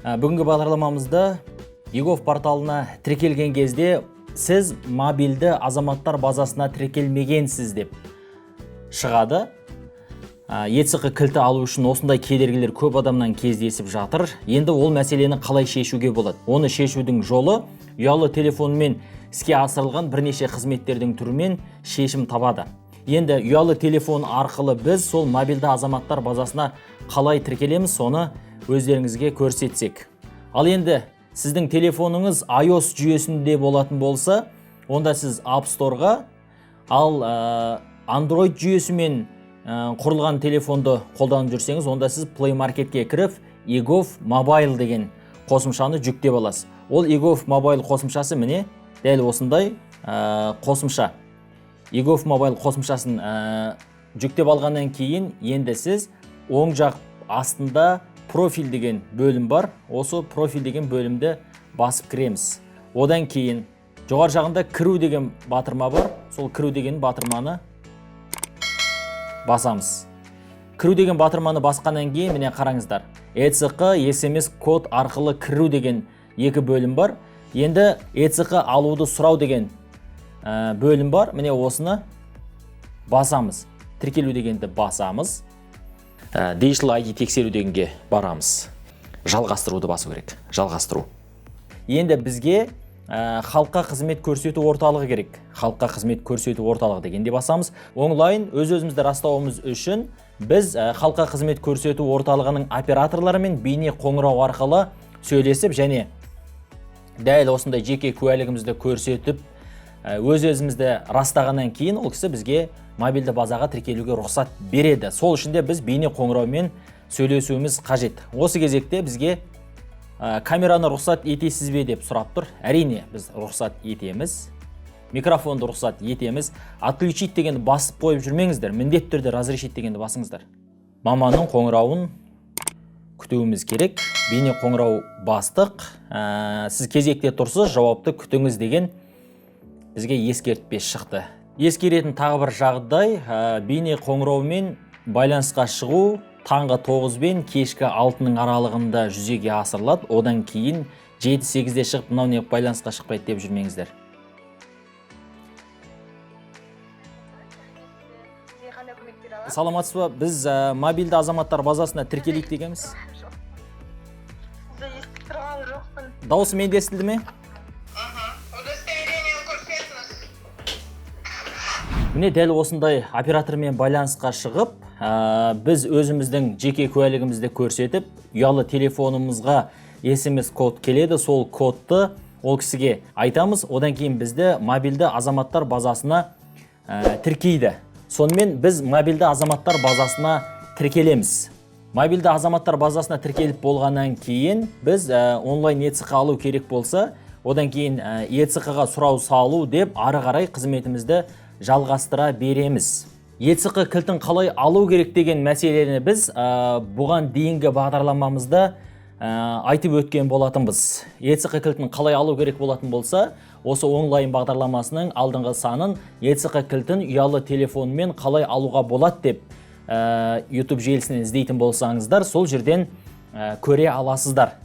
Бүгінгі бағдарламамызда егов порталына тіркелген кезде сіз мобильді азаматтар базасына тіркелмегенсіз деп шығады. ЕЦК кілті алу үшін осындай кедергілер көп адамнан кездесіп жатыр. Енді ол мәселені қалай шешуге болады? Оны шешудің жолы ұялы телефонмен іске асырылған бірнеше қызметтердің түрімен шешім табады. Енді ұялы телефон арқылы біз сол мобильді азаматтар базасына қалай тіркелеміз, соны өздеріңізге көрсетсек. Ал енді сіздің телефоныңыз iOS жүйесінде болатын болса, онда сіз App Store-ға, ал Android жүйесімен құрылған телефонды қолданып жүрсеңіз, онда сіз Play Market-ке кіріп, егов Mobile деген қосымшаны жүктеп аласыз. Ол егов Mobile қосымшасы міне дәл осындай қосымша. егов Mobile қосымшасын жүктеп алғаннан кейін, енді сіз оң жақ астында профиль деген бөлім бар. Осы профиль деген бөлімді басып кіреміз. Одан кейін жоғар жағында кіру деген батырма бар. Сол кіру деген батырманы басамыз. Кіру деген батырманы басқаннан кейін міне қараңыздар. ЕЦК SMS код арқылы кіру деген екі бөлім бар. Енді ЕЦК алуды сұрау деген бөлім бар. Міне осыны басамыз. Тіркелу дегенді басамыз. Digital ID тексеру дегенге барамыз. Жалғастыруды басу керек. Жалғастыру. Енді бізге халыққа қызмет көрсету орталығы керек. Халыққа қызмет көрсету орталығы дегенде басамыз. Онлайн өз-өзімізді растауымыз үшін біз халыққа қызмет көрсету орталығының операторларымен бейне қоңырау арқылы сөйлесіп, және дәл осындай жеке куәлігімізді көрсетіп, өз-өзімізді растағаннан кейін ол кісі бізге мобильді базаға тіркелуге рұқсат береді. Сол үшін де біз бейне қоңыраумен сөйлесуіміз қажет. Осы кезекте бізге камераны рұқсат етесіз бе деп сұрап тұр. Әрине біз рұқсат етеміз. Микрофонды рұқсат етеміз. Отключить дегенді басып қойып жүрмеңіздер. Міндетті түрде разрешить дегенді басыңыздар. Маманның қоңырауын күтуіміз керек. Бейне қоңырау бастық. Сіз кезекте тұрсыз, жауапты күтіңіз деген бізге ескертпе шықты. Ескеретін тағы бір жағдай, бейне қоңыраумен байланысқа шығу таңғы 9 бен кешкі 6-ның аралығында жүзеге асырылады. Одан кейін 7-8-де шығып, мынау не байланысқа шықпайды деп жүрмеңіздер. Саламатсыз ба? Біз мобильді азаматтар базасына тіркелейік дегенбіз. Дауысы менде естілді ме? Міне дәл осындай оператормен байланысқа шығып, біз өзіміздің жеке куәлігімізді көрсетіп, ұялы телефонымызға SMS код келеді. Сол кодты ол кісіге айтамыз. Одан кейін бізді мобильді азаматтар базасына тіркейді. Сонымен біз мобильді азаматтар базасына тіркелеміз. Мобильді азаматтар базасына тіркеліп болғаннан кейін біз онлайн ЕЦК алу керек болса, одан кейін ЕЦК-ға сұрау салу деп ары қарай қызметімізді жалғастыра береміз. ЕЦК кілтін қалай алу керек деген мәселені біз бұған дейінгі бағдарламамызда айтып өткен болатынбыз. ЕЦК кілтін қалай алу керек болатын болса, осы онлайн бағдарламасының алдыңғы санын ЕЦК кілтін ұялы телефонмен қалай алуға болады деп YouTube желісінен іздейтін болсаңыздар, сол жерден көре аласыздар.